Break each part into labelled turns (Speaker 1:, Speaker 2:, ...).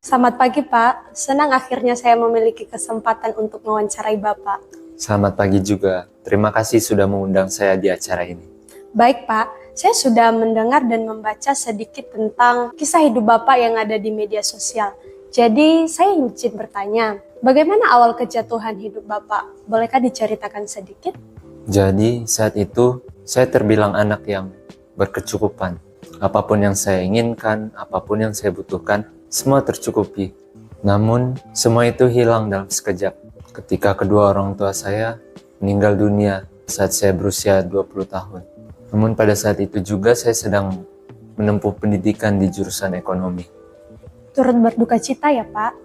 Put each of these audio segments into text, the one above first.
Speaker 1: Selamat pagi, Pak. Senang akhirnya saya memiliki kesempatan untuk mewawancarai Bapak.
Speaker 2: Selamat pagi juga. Terima kasih sudah mengundang saya di acara ini.
Speaker 1: Baik, Pak. Saya sudah mendengar dan membaca sedikit tentang kisah hidup Bapak yang ada di media sosial. Jadi, saya izin bertanya, bagaimana awal kejatuhan hidup Bapak? Bolehkah diceritakan sedikit?
Speaker 2: Jadi, saat itu saya terbilang anak yang berkecukupan. Apapun yang saya inginkan, apapun yang saya butuhkan, semua tercukupi. Namun, semua itu hilang dalam sekejap. Ketika kedua orang tua saya meninggal dunia saat saya berusia 20 tahun. Namun pada saat itu juga saya sedang menempuh pendidikan di jurusan ekonomi.
Speaker 1: Turut berduka cita ya, Pak.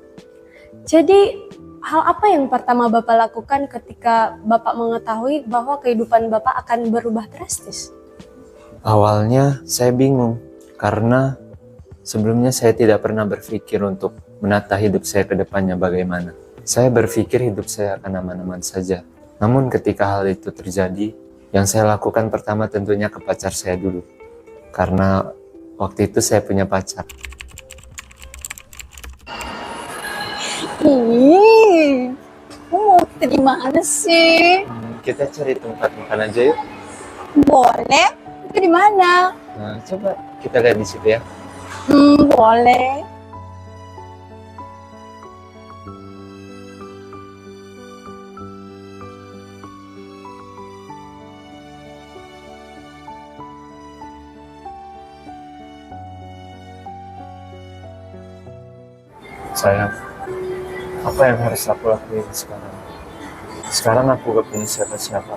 Speaker 1: Jadi, hal apa yang pertama Bapak lakukan ketika Bapak mengetahui bahwa kehidupan Bapak akan berubah drastis?
Speaker 2: Awalnya saya bingung karena sebelumnya saya tidak pernah berpikir untuk menata hidup saya ke depannya bagaimana. Saya berpikir hidup saya akan aman-aman saja. Namun ketika hal itu terjadi, yang saya lakukan pertama tentunya ke pacar saya dulu. Karena waktu itu saya punya pacar.
Speaker 3: Ih, kamu mau di mana sih?
Speaker 2: Kita cari tempat makan aja yuk.
Speaker 3: Boleh? Itu di mana?
Speaker 2: Nah, coba kita lihat di situ ya.
Speaker 3: Boleh.
Speaker 2: Sayang, apa yang harus aku lakuin sekarang? Sekarang aku gak punya siapa-siapa.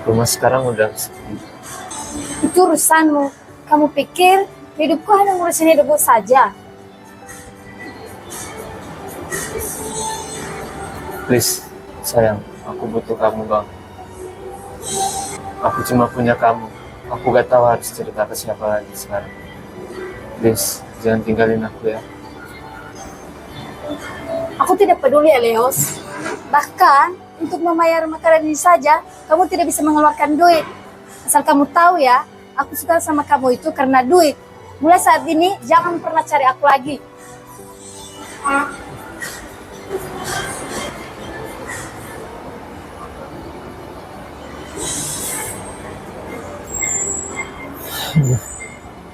Speaker 2: Rumah sekarang udah sepi.
Speaker 3: Itu urusanmu. Kamu pikir hidupku hanya ngurusin hidupku saja?
Speaker 2: Please, sayang, aku butuh kamu bang. Aku cuma punya kamu. Aku gak tahu harus cerita ke siapa lagi sekarang. Please, jangan tinggalin aku ya.
Speaker 3: Aku tidak peduli, Eleos. Bahkan untuk membayar makanan ini saja, kamu tidak bisa mengeluarkan duit. Asal kamu tahu ya, aku suka sama kamu itu karena duit. Mulai saat ini, jangan pernah cari aku lagi.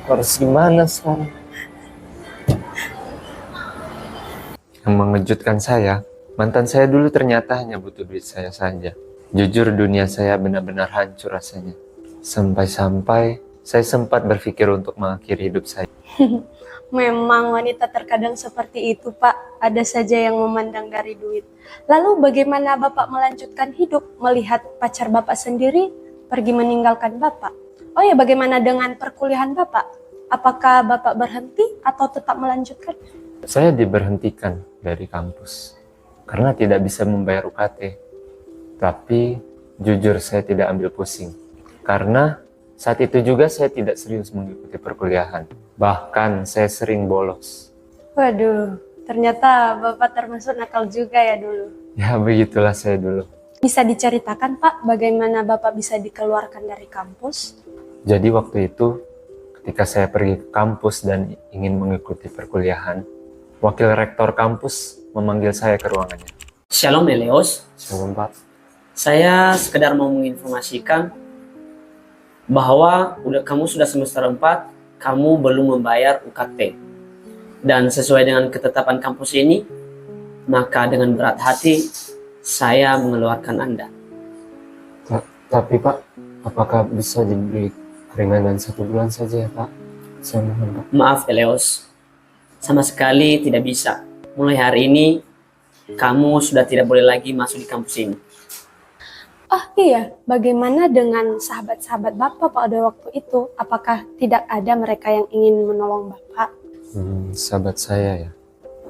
Speaker 2: Harus gimana sekarang? Yang mengejutkan saya, mantan saya dulu ternyata hanya butuh duit saya saja. Jujur dunia saya benar-benar hancur rasanya. Sampai-sampai saya sempat berpikir untuk mengakhiri hidup saya.
Speaker 1: Memang wanita terkadang seperti itu, Pak. Ada saja yang memandang dari duit. Lalu bagaimana Bapak melanjutkan hidup melihat pacar Bapak sendiri pergi meninggalkan Bapak? Oh ya, bagaimana dengan perkuliahan Bapak? Apakah Bapak berhenti atau tetap melanjutkan?
Speaker 2: Saya diberhentikan dari kampus karena tidak bisa membayar UKT. Tapi jujur saya tidak ambil pusing. Karena saat itu juga saya tidak serius mengikuti perkuliahan. Bahkan saya sering bolos.
Speaker 1: Waduh, ternyata Bapak termasuk nakal juga ya dulu.
Speaker 2: Ya begitulah saya dulu.
Speaker 1: Bisa diceritakan Pak, bagaimana Bapak bisa dikeluarkan dari kampus?
Speaker 2: Jadi waktu itu ketika saya pergi ke kampus dan ingin mengikuti perkuliahan, wakil rektor kampus memanggil saya ke ruangannya.
Speaker 4: Shalom Eleos,
Speaker 2: Shalom Pak.
Speaker 4: saya sekedar mau menginformasikan bahwa kamu sudah semester 4, kamu belum membayar UKT. Dan sesuai dengan ketetapan kampus ini, maka dengan berat hati saya mengeluarkan Anda.
Speaker 2: Tapi Pak, apakah bisa diberi keringanan 1 bulan saja ya Pak? Saya mohon Pak.
Speaker 4: Maaf Eleos, sama sekali tidak bisa. Mulai hari ini, kamu sudah tidak boleh lagi masuk di kampus ini.
Speaker 1: Oh iya, bagaimana dengan sahabat-sahabat Bapak pada waktu itu? Apakah tidak ada mereka yang ingin menolong Bapak?
Speaker 2: Sahabat saya ya.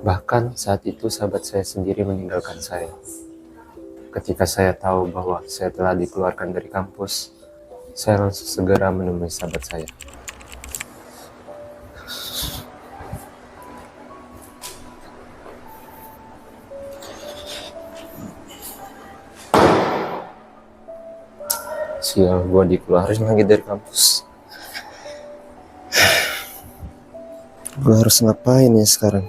Speaker 2: Bahkan saat itu sahabat saya sendiri meninggalkan saya. Ketika saya tahu bahwa saya telah dikeluarkan dari kampus, saya langsung segera menemui sahabat saya. Sial, gue dikeluarin lagi dari kampus. Gue harus ngapain ya sekarang?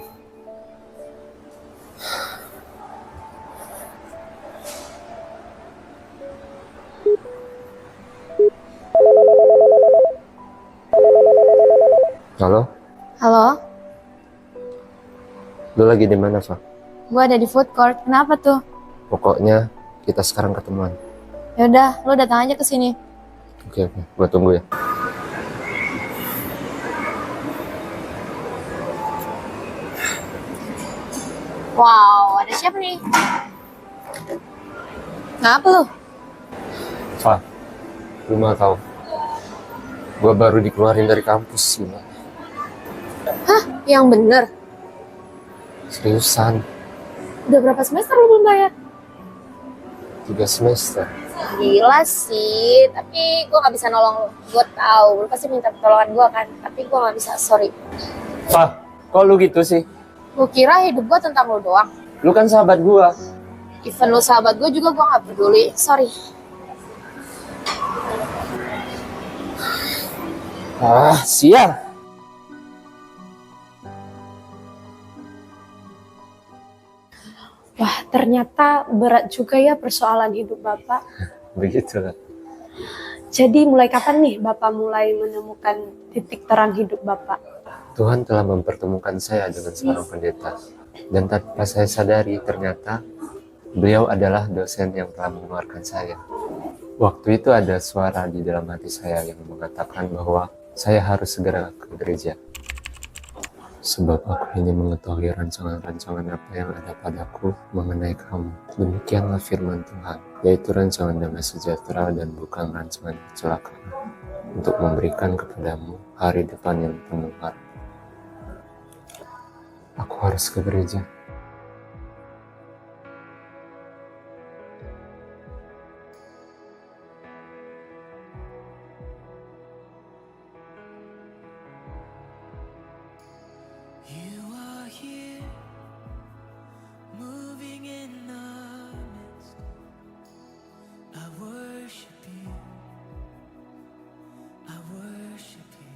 Speaker 2: Halo,
Speaker 3: Halo,
Speaker 2: lu lagi di mana, Fa?
Speaker 3: gue ada di food court. Kenapa tuh?
Speaker 2: Pokoknya kita sekarang ketemuan.
Speaker 3: Yaudah, lo datang aja ke sini.
Speaker 2: Oke, gua tunggu ya.
Speaker 3: Wow, ada siapa nih? Kenapa lu?
Speaker 2: Fa, lu mau tahu? Gua baru dikeluarin dari kampus, gimana?
Speaker 3: Yang bener.
Speaker 2: Seriusan,
Speaker 3: Udah berapa semester lu belum bayar?
Speaker 2: 3 semester.
Speaker 3: Gila sih, tapi gue gak bisa nolong lu. Gue tahu, lu pasti minta pertolongan gue kan. Tapi gue gak bisa, sorry.
Speaker 2: Fa, kok lu gitu sih?
Speaker 3: Gue kira hidup gue tentang lu doang.
Speaker 2: Lu kan sahabat gua.
Speaker 3: Even lu sahabat gue juga gue gak peduli. Sorry.
Speaker 2: Ah, sial.
Speaker 1: Wah, ternyata berat juga ya persoalan hidup Bapak.
Speaker 2: Begitulah.
Speaker 1: Jadi mulai kapan nih Bapak mulai menemukan titik terang hidup Bapak?
Speaker 2: Tuhan telah mempertemukan saya dengan seorang pendeta. Dan tanpa saya sadari, ternyata beliau adalah dosen yang telah mengeluarkan saya. Waktu itu ada suara di dalam hati saya yang mengatakan bahwa saya harus segera ke gereja. Sebab aku ingin mengetahui rancangan-rancangan apa yang ada padaku mengenai kamu. Demikianlah firman Tuhan, yaitu rancangan damai sejahtera dan bukan rancangan kecelakaan, untuk memberikan kepadamu hari depan yang penuh harapan. Aku harus ke gereja.
Speaker 5: You are here, moving in our midst. I worship you. I worship you.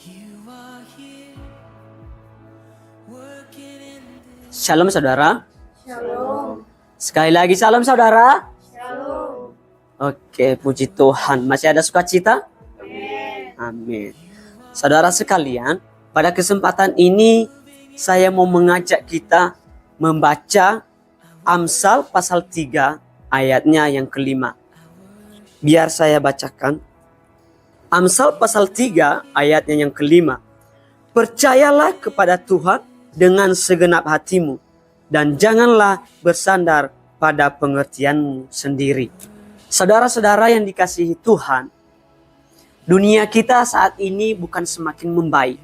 Speaker 5: You are here, working in this.
Speaker 4: Shalom saudara. Shalom. Sekali lagi shalom saudara. Shalom. Oke, puji Tuhan. Masih ada sukacita? Amin. Amin. Saudara sekalian, pada kesempatan ini saya mau mengajak kita membaca Amsal pasal 3 ayatnya yang kelima. Biar saya bacakan. Amsal pasal 3 ayatnya yang kelima. Percayalah kepada Tuhan dengan segenap hatimu dan janganlah bersandar pada pengertianmu sendiri. Saudara-saudara yang dikasihi Tuhan, dunia kita saat ini bukan semakin membaik.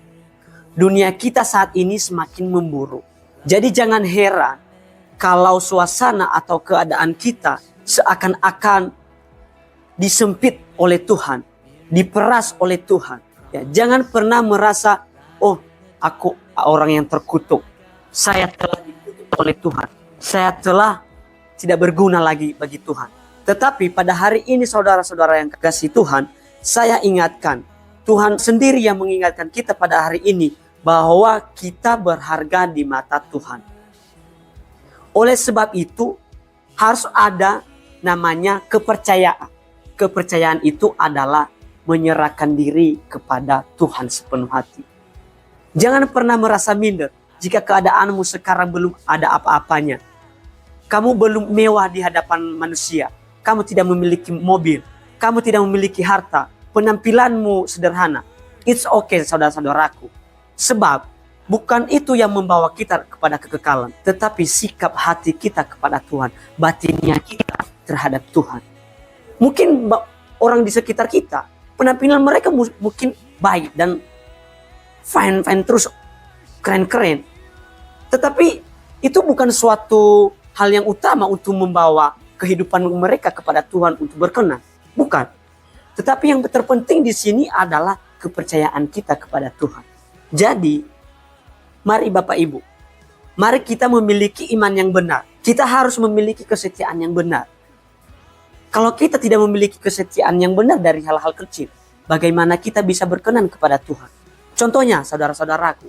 Speaker 4: Dunia kita saat ini semakin memburuk. Jadi jangan heran kalau suasana atau keadaan kita seakan-akan disempit oleh Tuhan, diperas oleh Tuhan. Ya, jangan pernah merasa, oh aku orang yang terkutuk. Saya telah dikutuk oleh Tuhan. Saya telah tidak berguna lagi bagi Tuhan. Tetapi pada hari ini saudara-saudara yang kekasih Tuhan, saya ingatkan, Tuhan sendiri yang mengingatkan kita pada hari ini bahwa kita berharga di mata Tuhan. Oleh sebab itu harus ada namanya kepercayaan. Kepercayaan itu adalah menyerahkan diri kepada Tuhan sepenuh hati. Jangan pernah merasa minder jika keadaanmu sekarang belum ada apa-apanya. Kamu belum mewah di hadapan manusia. Kamu tidak memiliki mobil. Kamu tidak memiliki harta. Penampilanmu sederhana. It's okay saudara-saudaraku. Sebab bukan itu yang membawa kita kepada kekekalan. Tetapi sikap hati kita kepada Tuhan. Batinnya kita terhadap Tuhan. Mungkin orang di sekitar kita, penampilan mereka mungkin baik dan fine terus, keren-keren. Tetapi itu bukan suatu hal yang utama untuk membawa kehidupan mereka kepada Tuhan untuk berkenan. Bukan. Tetapi yang terpenting di sini adalah kepercayaan kita kepada Tuhan. Jadi, mari Bapak Ibu, mari kita memiliki iman yang benar. Kita harus memiliki kesetiaan yang benar. Kalau kita tidak memiliki kesetiaan yang benar dari hal-hal kecil, bagaimana kita bisa berkenan kepada Tuhan? Contohnya, saudara-saudaraku,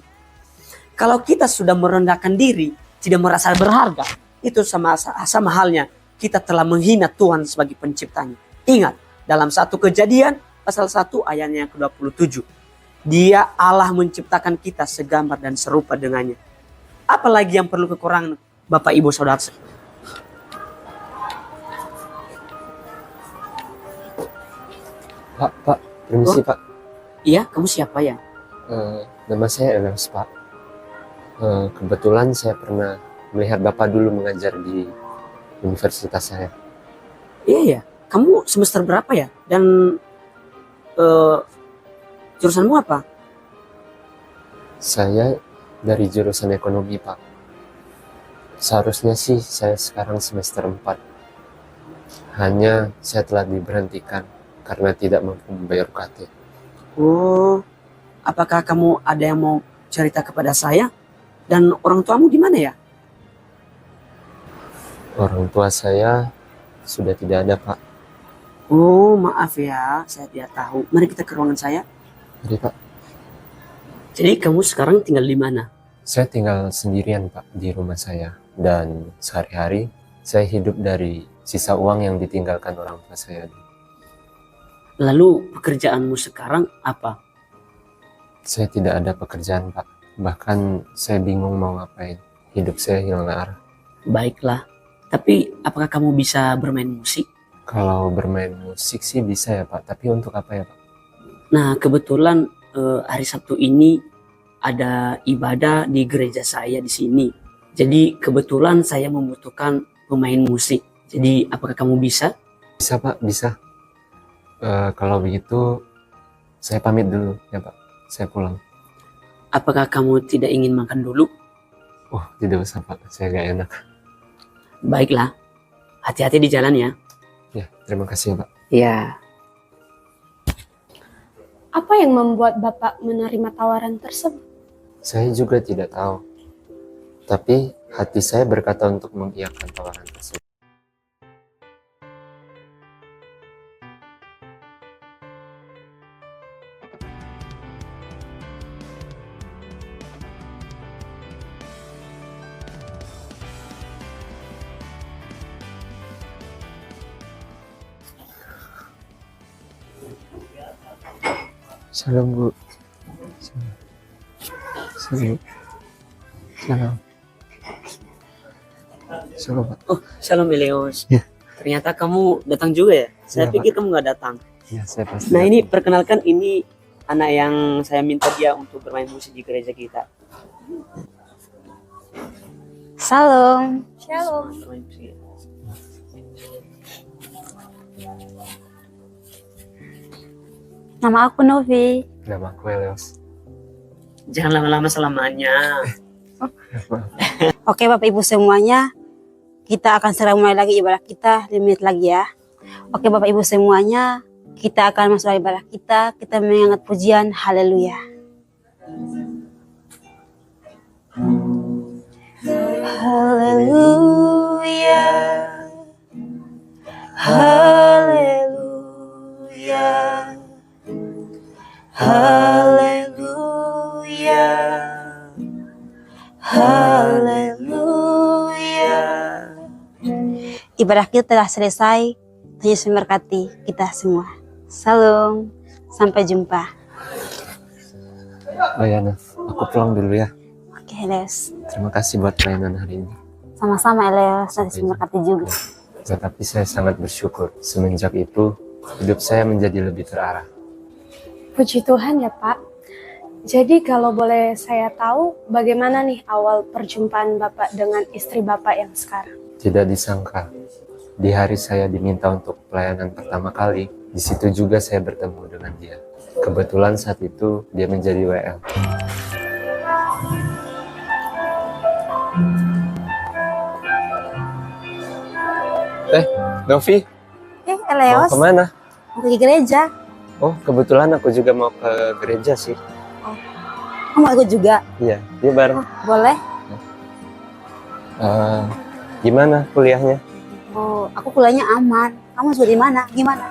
Speaker 4: kalau kita sudah merendahkan diri, tidak merasa berharga, itu sama halnya kita telah menghina Tuhan sebagai penciptanya. Ingat, dalam 1 Kejadian pasal 1 ayatnya yang ke-27. Dia Allah menciptakan kita segambar dan serupa dengannya. Apalagi yang perlu kekurangan Bapak Ibu Saudara?
Speaker 2: Pak, permisi Pak.
Speaker 4: Iya, kamu siapa ya?
Speaker 2: Nama saya Elios Pak. Kebetulan saya pernah melihat Bapak dulu mengajar di universitas saya.
Speaker 4: Iya ya, kamu semester berapa ya? Dan jurusanmu apa?
Speaker 2: Saya dari jurusan ekonomi Pak. Seharusnya sih saya sekarang semester 4. Hanya saya telah diberhentikan karena tidak mampu membayar UKT.
Speaker 4: Oh, apakah kamu ada yang mau cerita kepada saya? Dan orang tuamu di mana ya?
Speaker 2: Orang tua saya sudah tidak ada Pak.
Speaker 4: Oh, maaf ya, saya tidak tahu. Mari kita ke ruangan saya.
Speaker 2: Jadi Pak,
Speaker 4: Jadi kamu sekarang tinggal di mana?
Speaker 2: saya tinggal sendirian Pak di rumah saya. Dan sehari-hari saya hidup dari sisa uang yang ditinggalkan orang tua saya.
Speaker 4: Lalu pekerjaanmu sekarang apa?
Speaker 2: Saya tidak ada pekerjaan Pak. Bahkan saya bingung mau ngapain. Hidup saya hilang arah.
Speaker 4: Baiklah, tapi apakah kamu bisa bermain musik?
Speaker 2: Kalau bermain musik sih bisa ya Pak. Tapi untuk apa ya Pak?
Speaker 4: Nah, kebetulan hari Sabtu ini ada ibadah di gereja saya di sini. Jadi kebetulan saya membutuhkan pemain musik. Jadi apakah kamu bisa?
Speaker 2: Bisa Pak, bisa. Kalau begitu saya pamit dulu ya Pak. Saya pulang.
Speaker 4: Apakah kamu tidak ingin makan dulu?
Speaker 2: Oh tidak usah Pak, saya gak enak.
Speaker 4: Baiklah, hati-hati di jalan ya.
Speaker 2: Ya terima kasih Pak.
Speaker 4: Ya,
Speaker 1: Apa yang membuat Bapak menerima tawaran tersebut?
Speaker 2: Saya juga tidak tahu. Tapi hati saya berkata untuk mengiyakan tawaran tersebut. Shalom Bu. Shalom. Shalom. Shalom Pak.
Speaker 4: oh shalom Eleos.
Speaker 2: Ya.
Speaker 4: Ternyata kamu datang juga ya? Saya
Speaker 2: Ya,
Speaker 4: pikir kamu nggak datang.
Speaker 2: Ya saya pasti.
Speaker 4: Nah ini perkenalkan, ini anak yang saya minta dia untuk bermain musik di gereja kita.
Speaker 3: Salam.
Speaker 1: Shalom.
Speaker 4: Bermain musik.
Speaker 3: Nama aku Novi.
Speaker 2: Nama aku Elios.
Speaker 4: Jangan lama-lama selamanya.
Speaker 3: Oke Bapak Ibu semuanya, kita akan segera mulai lagi ibadah kita 5 menit lagi ya. Oke Bapak Ibu semuanya, kita akan masuk dalam ibadah kita. Kita mengingat pujian haleluya. Haleluya. Haleluya. Haleluya. Haleluya. Ibadah kita telah selesai. Tuhan Yesus memberkati kita semua. Salam. Sampai jumpa.
Speaker 2: Oh ya Naf, aku pulang dulu ya.
Speaker 3: Oke, Elias.
Speaker 2: Terima kasih buat pelayanan hari ini.
Speaker 3: Sama-sama, Elias. Tuhan Yesus memberkati juga.
Speaker 2: Tetapi saya sangat bersyukur. Semenjak itu, hidup saya menjadi lebih terarah.
Speaker 1: Puji Tuhan ya Pak. Jadi kalau boleh saya tahu, bagaimana nih awal perjumpaan Bapak dengan istri Bapak yang sekarang?
Speaker 2: Tidak disangka, di hari saya diminta untuk pelayanan pertama kali, di situ juga saya bertemu dengan dia. Kebetulan saat itu dia menjadi WL. Novi, mau
Speaker 3: Elias.
Speaker 2: kemana?
Speaker 3: Mau ke gereja.
Speaker 2: Oh, kebetulan aku juga mau ke gereja sih.
Speaker 3: Kamu mau ikut juga?
Speaker 2: Iya, dia bareng.
Speaker 3: Boleh.
Speaker 2: Gimana kuliahnya?
Speaker 3: Oh, aku kuliahnya aman. Kamu sudah di mana? Gimana?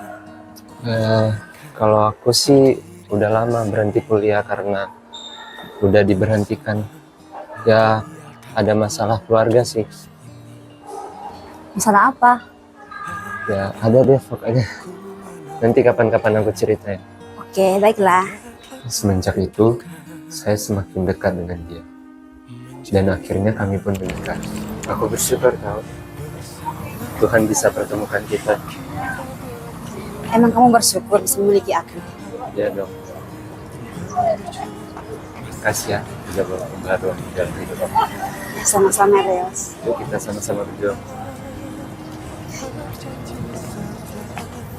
Speaker 2: Kalau aku sih udah lama berhenti kuliah karena udah diberhentikan. Ya, ada masalah keluarga sih.
Speaker 3: Masalah apa?
Speaker 2: Ya, ada deh pokoknya. Nanti kapan-kapan aku ceritain.
Speaker 3: Oke, baiklah.
Speaker 2: Semenjak itu, saya semakin dekat dengan dia. Dan akhirnya kami pun menikah. Aku bersyukur tahu Tuhan bisa pertemukan kita.
Speaker 3: Emang kamu bersyukur bisa memiliki aku?
Speaker 2: Ya dong. Kasih ya, jawaban baru dalam hidup aku.
Speaker 3: Sama-sama Leos.
Speaker 2: Yuk kita sama-sama berjuang.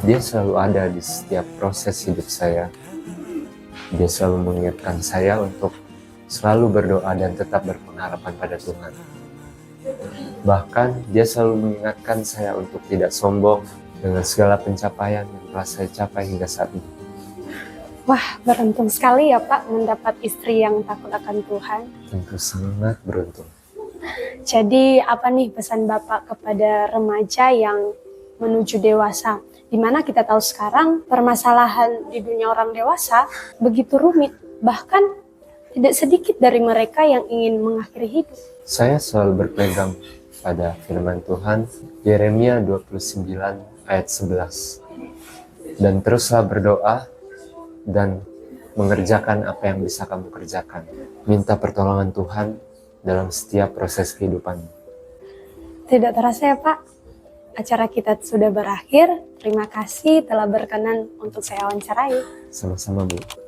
Speaker 2: Dia selalu ada di setiap proses hidup saya. Dia selalu mengingatkan saya untuk selalu berdoa dan tetap berpengharapan pada Tuhan. Bahkan dia selalu mengingatkan saya untuk tidak sombong dengan segala pencapaian yang telah saya capai hingga saat ini.
Speaker 1: Wah, beruntung sekali ya Pak mendapat istri yang takut akan Tuhan.
Speaker 2: Tentu sangat beruntung.
Speaker 1: Jadi apa nih pesan Bapak kepada remaja yang menuju dewasa? Dimana kita tahu sekarang permasalahan di dunia orang dewasa begitu rumit. Bahkan tidak sedikit dari mereka yang ingin mengakhiri hidup.
Speaker 2: Saya selalu berpegang pada firman Tuhan, Yeremia 29 ayat 11. Dan teruslah berdoa dan mengerjakan apa yang bisa kamu kerjakan. Minta pertolongan Tuhan dalam setiap proses kehidupan.
Speaker 1: Tidak terasa ya Pak, acara kita sudah berakhir. Terima kasih telah berkenan untuk saya wawancarai.
Speaker 2: Sama-sama Bu.